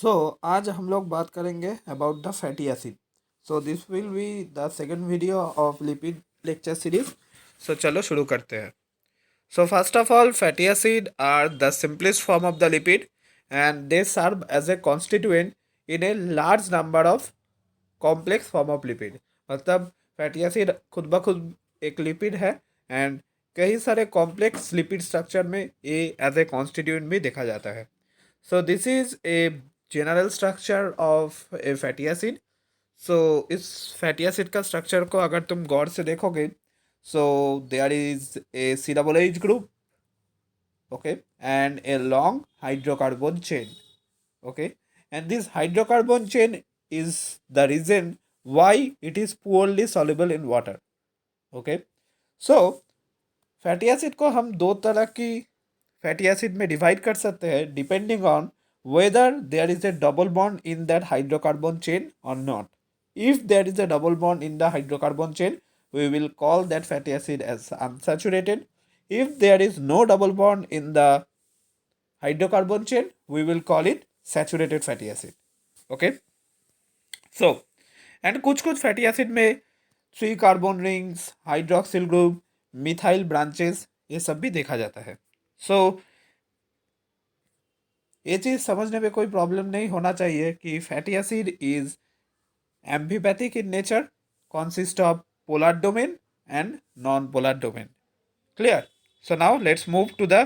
सो आज हम लोग बात करेंगे about the fatty acid. So this will be the second video of lipid lecture series. So चलो शुरू करते हैं. So first of all, fatty acid are the simplest form of the lipid and they serve as a constituent in a large number of complex form of lipid. मतलब fatty acid खुद ब खुद एक lipid है and कई सारे complex lipid structure में ये एज ए कॉन्स्टिट्यूएंट भी देखा जाता है. So this is a general structure of a fatty acid. So इस फैटी एसिड का स्ट्रक्चर को अगर तुम गौर से देखोगे, so there is a C double H group, okay, and a long hydrocarbon chain, okay, and this hydrocarbon chain is the reason why it is poorly soluble in water, okay. So fatty acid को हम दो तरह की fatty acid में divide कर सकते हैं depending on whether there is a double bond in that hydrocarbon chain or not. If there is a double bond in the hydrocarbon chain, we will call that fatty acid as unsaturated. If there is no double bond in the hydrocarbon chain, we will call it saturated fatty acid. Okay. So, and कुछ कुछ fatty acid में three carbon rings, hydroxyl group, methyl branches, ये सब भी देखा जाता है. सो ये चीज़ समझने में कोई प्रॉब्लम नहीं होना चाहिए कि fatty acid is amphipathic in nature, consist of polar domain and non-polar domain. Clear? So now let's move to the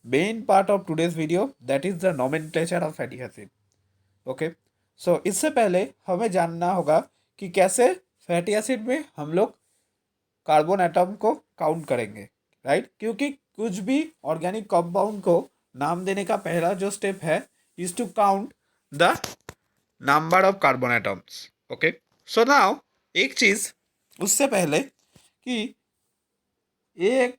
main part of today's video, that is the nomenclature of fatty acid. Okay. So इससे पहले हमें जानना होगा कि कैसे fatty acid में हम लोग कार्बन एटम को काउंट करेंगे, राइट. क्योंकि कुछ भी ऑर्गेनिक कंपाउंड को नाम देने का पहला जो स्टेप है is to count the number of carbon atoms. Okay. So now एक चीज़ उससे पहले कि ये एक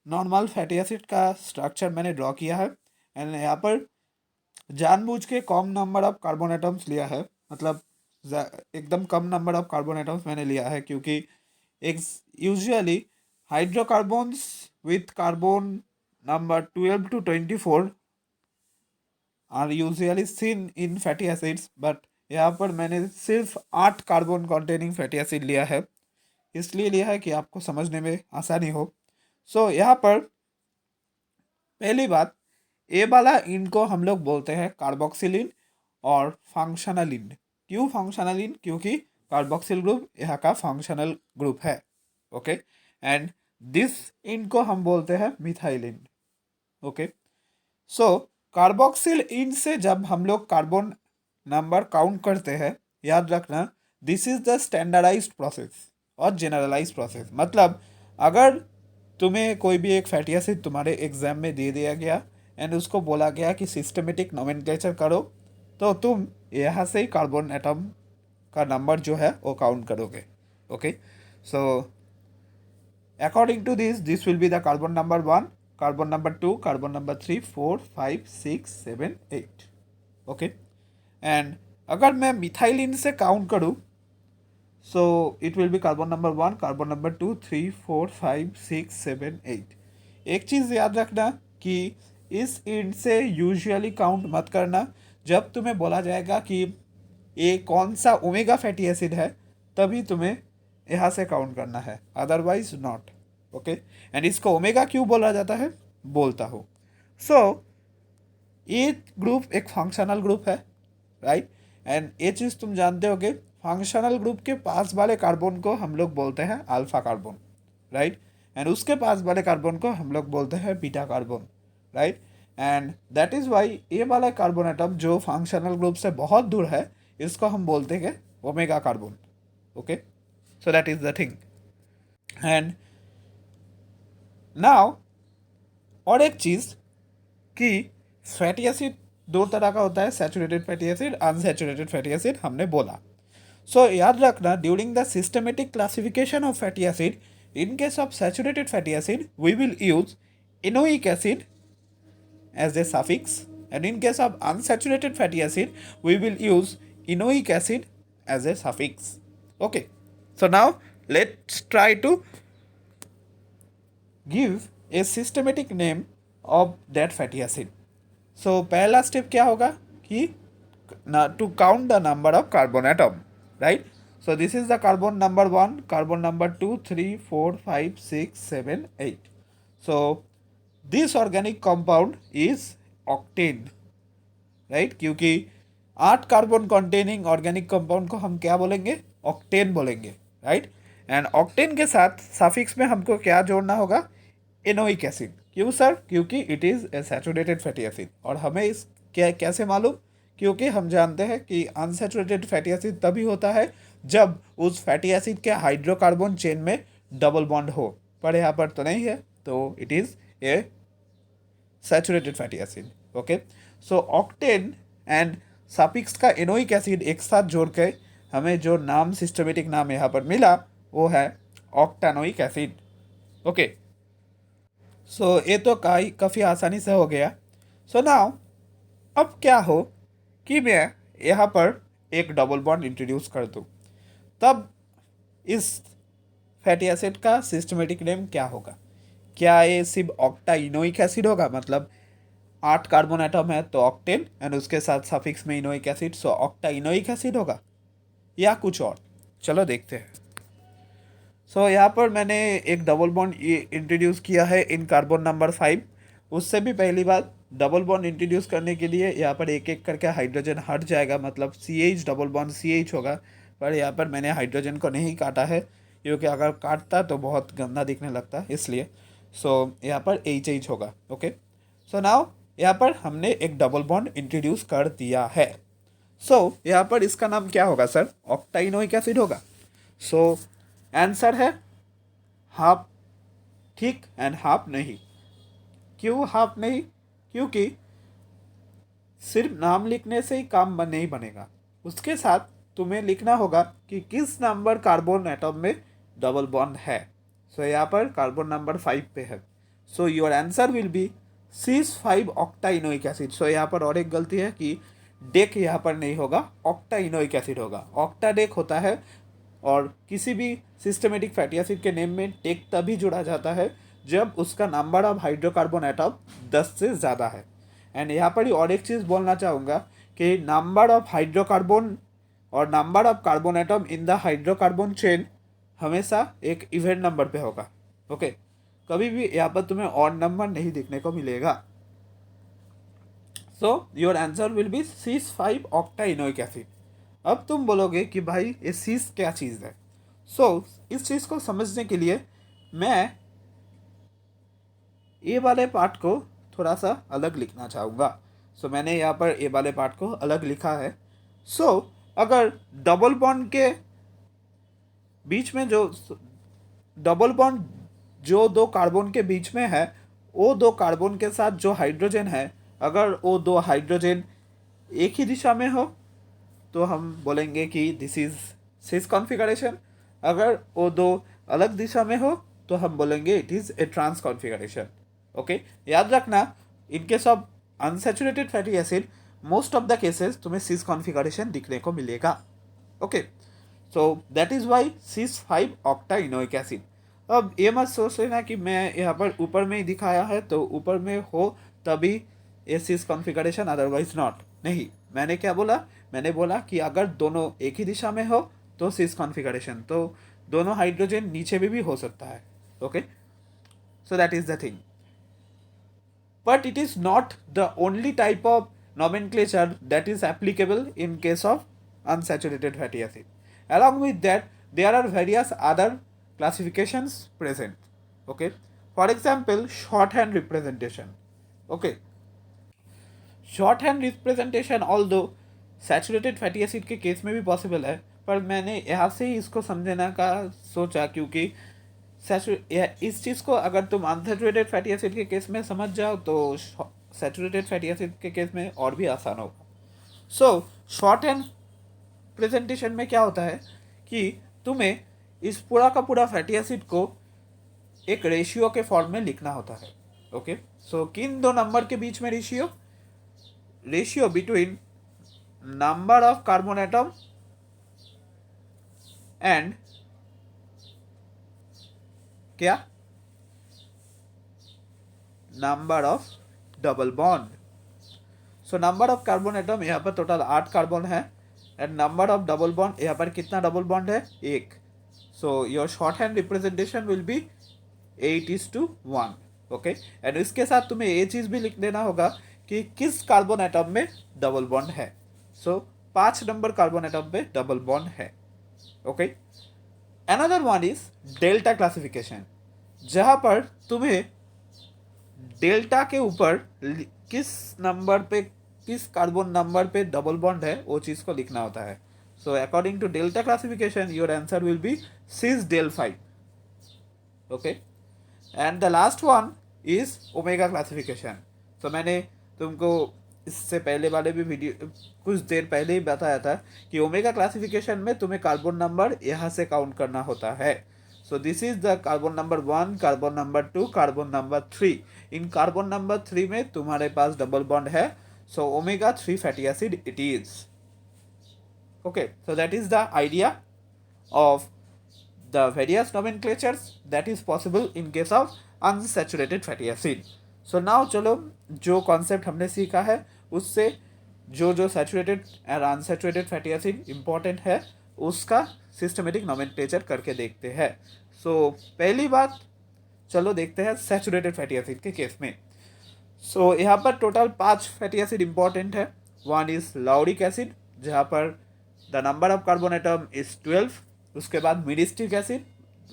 नॉर्मल फैटी एसिड का स्ट्रक्चर मैंने ड्रॉ किया है एंड यहाँ पर जानबूझ के कम नंबर ऑफ कार्बन एटम्स लिया है. मतलब एकदम कम नंबर ऑफ कार्बन एटम्स मैंने लिया है क्योंकि एक usually hydrocarbons with carbon number 12 to 24 are usually seen in fatty acids, but यहाँ पर मैंने सिर्फ 8 कार्बन कॉन्टेनिंग फैटी एसिड लिया है. इसलिए लिया है कि आपको समझने में आसानी हो. सो यहाँ पर पहली बात, ए वाला इनको हम लोग बोलते हैं कार्बोक्सिलिन और फंक्शनल. क्यों फंक्शनल? क्योंकि कार्बोक्सिल ग्रुप यहाँ का फंक्शनल ग्रुप है. ओके. एंड दिस इनको हम बोलते हैं मिथाइलिन. ओके. सो कार्बोक्सिल इन से जब हम लोग कार्बन नंबर काउंट करते हैं, याद रखना this is the standardised process और जनरलाइज प्रोसेस. मतलब अगर तुम्हें कोई भी एक फैटी एसिड तुम्हारे एग्जाम में दे दिया गया एंड उसको बोला गया कि सिस्टमेटिक नोमेनक्लेचर करो, तो तुम यहाँ से ही कार्बन एटम का नंबर जो है वो काउंट करोगे. Okay. So according to this will be the carbon number 1, carbon number 2, carbon number 3, 4, 5, 6, 7, 8. okay. and अगर मैं मिथाइलिन से काउंट करूँ, so it will be carbon number 1, carbon number 2, 3, 4, 5, 6, 7, 8. एक चीज़ याद रखना कि इस इंड से यूजुअली काउंट मत करना. जब तुम्हें बोला जाएगा कि ये कौन सा ओमेगा फैटी एसिड है, तभी तुम्हें यहाँ से काउंट करना है, अदरवाइज नॉट. ओके. एंड इसको ओमेगा क्यों बोला जाता है बोलता हूँ. सो ये ग्रुप एक फंक्शनल ग्रुप है, राइट. एंड ये चीज़ तुम जानते होगे, फंक्शनल ग्रुप के पास वाले कार्बन को हम लोग बोलते हैं अल्फा कार्बन, राइट. एंड उसके पास वाले कार्बन को हम लोग बोलते हैं beta carbon, right. And that is Y ये वाला कार्बन एटम जो फंक्शनल ग्रुप से बहुत दूर है, इसको हम बोलते हैं omega carbon. Okay. So that is the thing. And now और एक चीज़ कि फैटी एसिड दो तरह का होता है, saturated fatty acid, unsaturated fatty acid हमने बोला. सो याद रखना, during the systematic classification of fatty acid, in case of saturated fatty acid we will use enoic acid as a suffix, and in case of unsaturated fatty acid we will use enoic acid as a suffix. Okay. So now let's try to give a systematic name of that fatty acid. So पहला step क्या होगा कि to count the number of carbon atom, right? So this is the carbon number 1, carbon number 2, 3, 4, 5, 6, 7, 8. So this organic compound is octane, right क्योंकि 8 carbon containing organic compound को हम क्या बोलेंगे, octane बोलेंगे, राइट। एंड ऑक्टेन के साथ suffix में हमको क्या जोड़ना होगा, एनोइक एसिड। क्यों सर, क्योंकि it is A saturated fatty acid. और हमें इस क्या कैसे मालूम, क्योंकि हम जानते हैं कि अनसैचुरेटेड फैटी एसिड तभी होता है जब उस फैटी एसिड के हाइड्रोकार्बन चेन में डबल बॉन्ड हो, पर यहाँ पर तो नहीं है, तो it is A saturated fatty acid. Okay, so octane and suffix का एनोइक एसिड एक साथ जोड़ के हमें जो नाम, सिस्टमेटिक नाम यहाँ पर मिला वो है ऑक्टेनोइक एसिड। ओके, सो ये तो काफ़ी आसानी से हो गया। सो नाउ अब क्या हो कि मैं यहाँ पर एक डबल बॉन्ड इंट्रोड्यूस कर दूँ, तब इस फैटी एसिड का सिस्टमेटिक नेम क्या होगा। क्या ये सिर्फ ऑक्टाइनोइक एसिड होगा, मतलब 8 कार्बन एटम है तो ऑक्टेन एंड उसके साथ सफिक्स में इनोइक एसिड, सो ऑक्टाइनोइक एसिड होगा, या कुछ और। चलो देखते हैं। सो यहाँ पर मैंने एक डबल बॉन्ड इंट्रोड्यूस किया है इन कार्बन नंबर 5। उससे भी पहली बात, डबल बॉन्ड इंट्रोड्यूस करने के लिए यहाँ पर एक एक करके हाइड्रोजन हट जाएगा, मतलब CH डबल बॉन्ड CH होगा। पर यहाँ पर मैंने हाइड्रोजन को नहीं काटा है, क्योंकि अगर काटता तो बहुत गंदा दिखने लगता है, इसलिए। सो यहाँ पर HH होगा। ओके, सो नाउ यहाँ पर हमने एक डबल बॉन्ड इंट्रोड्यूस कर दिया है। सो यहाँ पर इसका नाम क्या होगा सर, ऑक्टाइनोइक एसिड होगा। सो आंसर है हाफ ठीक एंड हाफ नहीं। क्यों हाफ नहीं, क्योंकि सिर्फ नाम लिखने से ही काम नहीं बनेगा, उसके साथ तुम्हें लिखना होगा कि किस नंबर कार्बन एटम में डबल बॉन्ड है। सो यहाँ पर कार्बन नंबर 5 पे है, so your answer will be cis5 octynoic acid. So यहाँ पर और एक गलती है कि डेक यहाँ पर नहीं होगा, ऑक्टाइनोइक एसिड होगा। ऑक्टा डेक होता है, और किसी भी सिस्टमेटिक फैटी एसिड के नेम में डेक तभी जुड़ा जाता है जब उसका नंबर ऑफ हाइड्रोकार्बन एटम 10 से ज़्यादा है। एंड यहाँ पर ही और एक चीज़ बोलना चाहूँगा कि नंबर ऑफ हाइड्रोकार्बन और number of carbon atom in the hydrocarbon chain हमेशा एक इवेंट नंबर पे होगा। ओके, कभी भी यहाँ पर तुम्हें ऑड नंबर नहीं दिखने को मिलेगा। So your answer will be cis5 octynoic acid. अब तुम बोलोगे कि भाई ये सीस क्या चीज़ है। सो इस चीज़ को समझने के लिए मैं ए वाले पार्ट को थोड़ा सा अलग लिखना चाहूँगा। सो मैंने यहाँ पर ए वाले पार्ट को अलग लिखा है। सो अगर डबल बॉन्ड के बीच में जो डबल बॉन्ड जो 2 कार्बन के बीच में है, वो 2 कार्बन के साथ जो हाइड्रोजन है, अगर वो 2 हाइड्रोजन एक ही दिशा में हो तो हम बोलेंगे कि दिस इज सिस कॉन्फ़िगरेशन। अगर वो 2 अलग दिशा में हो तो हम बोलेंगे it is a trans configuration. Okay, याद रखना, in case of unsaturated fatty acid most of the cases तुम्हें सिस कॉन्फ़िगरेशन दिखने को मिलेगा। Okay, so that is why cis5 octynoic acid. अब ये मत सोच लेना कि मैं यहाँ पर ऊपर में ही दिखाया है तो ऊपर में हो तभी ये सिस कॉन्फ़िगरेशन, अदरवाइज नॉट। नहीं, मैंने क्या बोला, मैंने बोला कि अगर दोनों एक ही दिशा में हो तो सिस कॉन्फ़िगरेशन, तो दोनों हाइड्रोजन नीचे भी हो सकता है। Okay, so that is the thing, but it is not the only type of nomenclature that is applicable in case of unsaturated fatty acid. Along with that, there are various other classifications present. Okay, for example, shorthand representation. Okay, shorthand representation although saturated fatty acid के case में भी possible है, पर मैंने यहाँ से ही इसको समझने का सोचा, क्योंकि इस चीज़ को अगर तुम अनसैचुरेटेड फैटी एसिड के केस में समझ जाओ तो सैचुरेटेड फैटी एसिड के केस में और भी आसान होगा। सो शॉर्ट हैंड प्रेजेंटेशन में क्या होता है कि तुम्हें इस पूरा का पूरा फैटी एसिड को एक रेशियो के फॉर्म में लिखना होता है। ओके, सो किन 2 नंबर के बीच में ratio between number of carbon atom and क्या, number of double bond. So number of carbon atom यहाँ पर टोटल 8 कार्बन है and number of double bond यहाँ पर कितना डबल बॉन्ड है, एक. So your short hand representation will be 8:1. Okay, and इसके साथ तुम्हें ये चीज़ भी लिख देना होगा कि किस कार्बन एटम में डबल बॉन्ड है. सो 5 नंबर कार्बन एटम में डबल बॉन्ड है. Okay, another one is delta classification, जहाँ पर तुम्हें डेल्टा के ऊपर किस नंबर पे, किस कार्बन नंबर पे डबल बॉन्ड है वो चीज़ को लिखना होता है. So according to delta classification your answer will be cis del 5. Okay, and the last one is omega classification. तो मैंने तुमको इससे पहले वाले भी वीडियो कुछ देर पहले ही बताया था कि ओमेगा क्लासिफिकेशन में तुम्हें कार्बन नंबर यहाँ से काउंट करना होता है. So this is the carbon number 1, carbon number 2, carbon number 3. In carbon number 3 में तुम्हारे पास डबल बॉन्ड है. So omega 3 fatty acid it is. Okay, so that is the idea of the various nomenclatures that is possible in case of unsaturated fatty acid. So now चलो जो concept हमने सीखा है उससे जो सैचुरेटेड और unsaturated fatty acid important है उसका सिस्टमेटिक नोमेनक्लेचर करके देखते हैं. सो पहली बात चलो देखते हैं सैचुरेटेड फैटी एसिड के केस में. सो यहाँ पर टोटल 5 फैटी एसिड इम्पॉर्टेंट है. वन इज लाउरिक एसिड जहाँ पर the number of carbon atom is 12. उसके बाद मिरिस्टिक एसिड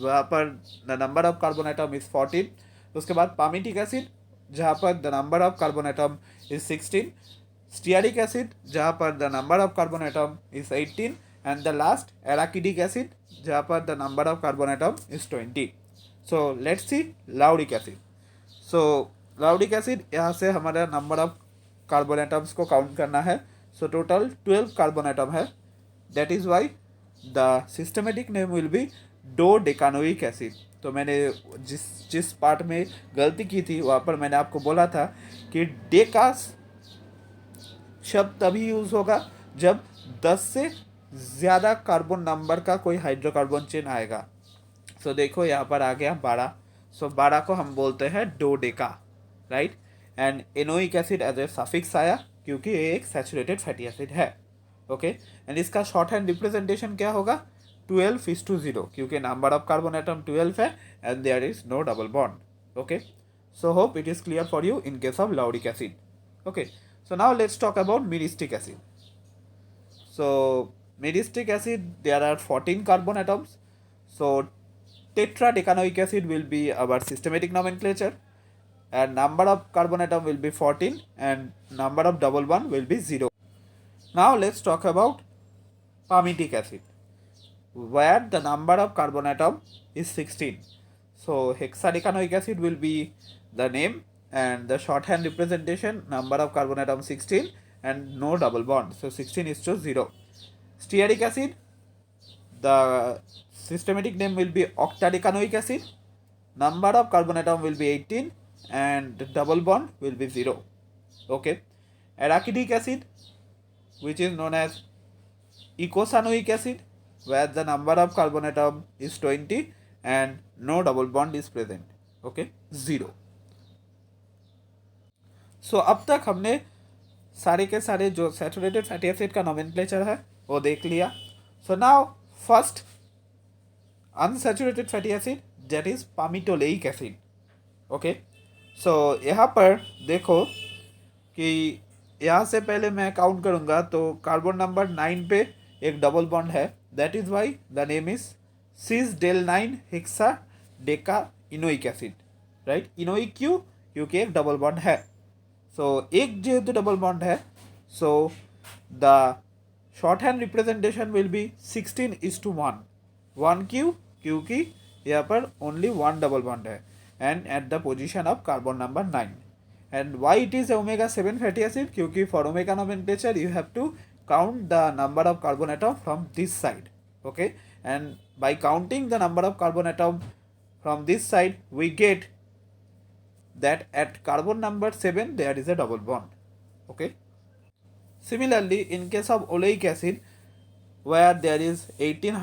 वहाँ पर the number of carbon atom is 14. उसके बाद पामिटिक एसिड जहाँ पर the number of carbon atom is 16. Stearic acid जहाँ पर the number of carbon atom is 18. And the last arachidic acid जहाँ पर the number of carbon atom is 20. So let's see lauric acid. So lauric acid यहाँ से हमारा number of carbon atoms को count करना है. सो टोटल 12 कार्बन एटम है. That is why the systematic name will be dodecanoic acid. तो मैंने जिस पार्ट में गलती की थी वहाँ पर मैंने आपको बोला था कि डेका शब्द तभी यूज़ होगा जब 10 से ज़्यादा कार्बन नंबर का कोई हाइड्रोकार्बन चेन आएगा. सो देखो यहाँ पर आ गया 12. सो 12 को हम बोलते हैं dodeca, right. And enoic acid as a suffix आया क्योंकि ये एक सैचुरेटेड फैटी एसिड है. ओके, एंड इसका शॉर्ट हैंड रिप्रेजेंटेशन क्या होगा, 12:0 क्योंकि नंबर ऑफ कार्बन एटम 12 है and there is no double bond. Okay, so hope it is clear for you in case of lauric acid. Okay, so now let's talk about myristic acid. So myristic acid there are 14 carbon atoms. So tetradecaenoic acid will be our systematic nomenclature and number of carbon atom will be 14 and number of double bond will be 0. Now let's talk about palmitic acid where the number of carbon atom is 16. So hexadecanoic acid will be the name and the shorthand representation number of carbon atom 16 and no double bond. So 16:0. Stearic acid, the systematic name will be octadecanoic acid. Number of carbon atom will be 18 and double bond will be 0. Okay. Arachidic acid, which is known as eicosanoic acid, where the number of carbon atom is 20 and no double bond is present. Okay, 0. So अब तक हमने सारे के सारे जो saturated fatty acid का nomenclature है वो देख लिया. So now first unsaturated fatty acid that is palmitoleic acid. Okay, so यहाँ पर देखो कि यहाँ से पहले मैं काउंट करूँगा तो कार्बन नंबर 9 पे एक डबल बॉन्ड है. That is why the name is cis del 9 hexa deca enoic acid, right. Enoic क्यों, क्योंकि एक डबल बॉन्ड है. सो एक जेहेतु डबल बॉन्ड है so the short hand representation will be 16:1. 1 क्यों, क्योंकि यहाँ पर ओनली 1 डबल बॉन्ड है and at the position of carbon number 9. And why it is omega 7 fatty acid, क्योंकि for omega nomenclature you have to count the number of carbon atom from this side. Okay, and by counting the number of carbon atom from this side we get that at carbon number 7 there is a double bond. Okay, similarly in case of oleic acid where there is 18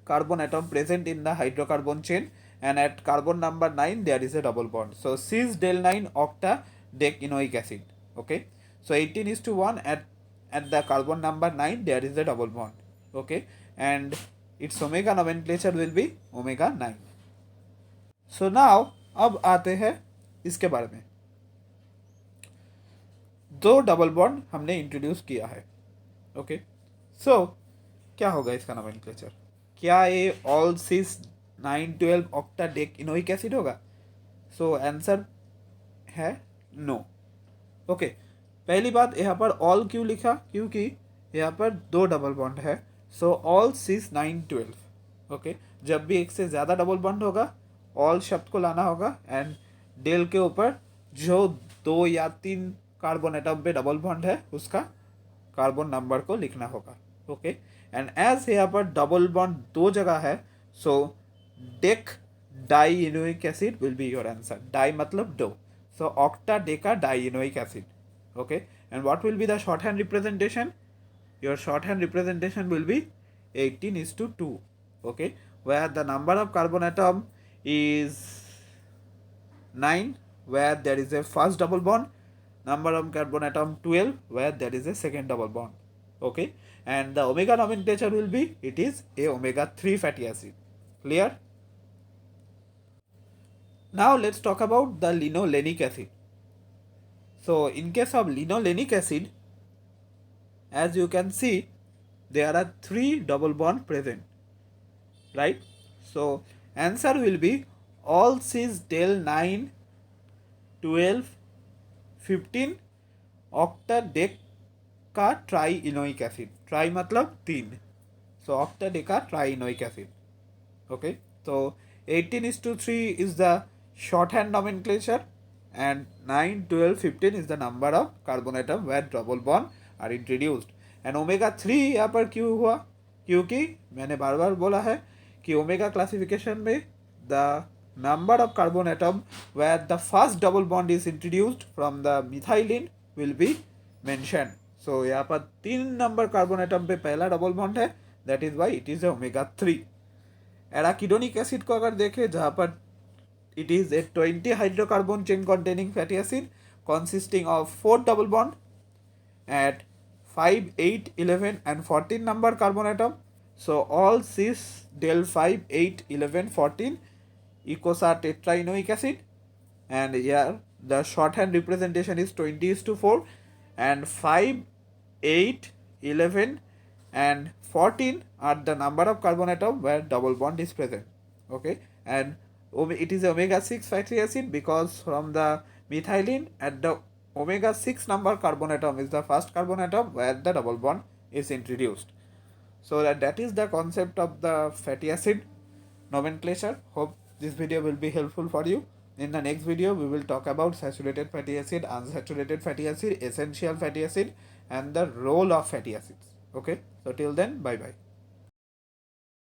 carbon atom present in the hydrocarbon chain and at carbon number 9 there is a double bond. So cis del 9 octa decanoic acid. Okay, so 18 is to 1 at the carbon number 9 there is a double bond. Okay, and its omega nomenclature will be omega 9. So now अब आते हैं इसके बारे में. दो double bond हमने introduce किया है. ओके, सो क्या होगा इसका नोमेनक्लेचर? क्या ये ऑल सिस 912 ऑक्टा डेकेनोइक एसिड होगा? सो आंसर है नो. ओके, पहली बात यहाँ पर ऑल क्यों लिखा? क्योंकि यहाँ पर दो डबल बॉन्ड है. सो ऑल सिस 912. ओके, जब भी एक से ज़्यादा डबल बॉन्ड होगा ऑल शब्द को लाना होगा एंड डेल के ऊपर जो 2 या 3 कार्बन एटम पे डबल बॉन्ड है उसका कार्बन नंबर को लिखना होगा. ओके, एंड एज यहाँ पर डबल बॉन्ड दो जगह है so dec dienoic acid will be your answer. Di मतलब दो, so octa deca dienoic acid. Okay, and what will be the shorthand representation? Your shorthand representation will be 18 is to 2. Okay, where the number of carbon atom is 9 where there is a first double bond, number of carbon atom 12 where there is a second double bond. Okay, and the omega nomenclature will be, it is a omega 3 fatty acid. Clear? Now let's talk about the linolenic acid. So in case of linolenic acid, as you can see, there are 3 double bond present, right? So answer will be all cis del 9, 12, 15 octadeca trienoic acid. Tri मतलब 3. So octadeca trienoic acid. Okay, so 18 is to 3 is the shorthand nomenclature and 9, 12, 15 is the number of carbon atom where double bond are introduced. And omega 3 यहाँ पर क्यों हुआ? क्योंकि मैंने बार बार बोला है कि ओमेगा क्लासिफिकेशन में the number of carbon atom where the first double bond is introduced from the methylene will be mentioned. So यहाँ पर 3 नंबर कार्बन एटम पे पहला डबल बॉन्ड है, that is why it is omega 3. Arachidonic acid को अगर देखें जहाँ पर it is a 20 hydrocarbon chain containing fatty acid consisting of 4 double bond at 5, 8, 11 and 14 number carbon atom. So all cis del 5, 8, 11, 14 equals are tetraenoic acid, and here the shorthand representation is 20 is to 4 and 5, 8, 11 and 14 are the number of carbon atom where double bond is present. Okay, and it is omega 6 fatty acid because from the methylene at the omega 6 number carbon atom is the first carbon atom where the double bond is introduced. So that is the concept of the fatty acid nomenclature. Hope this video will be helpful for you. In the next video we will talk about saturated fatty acid, unsaturated fatty acid, essential fatty acid and the role of fatty acids. Okay, so till then, bye bye.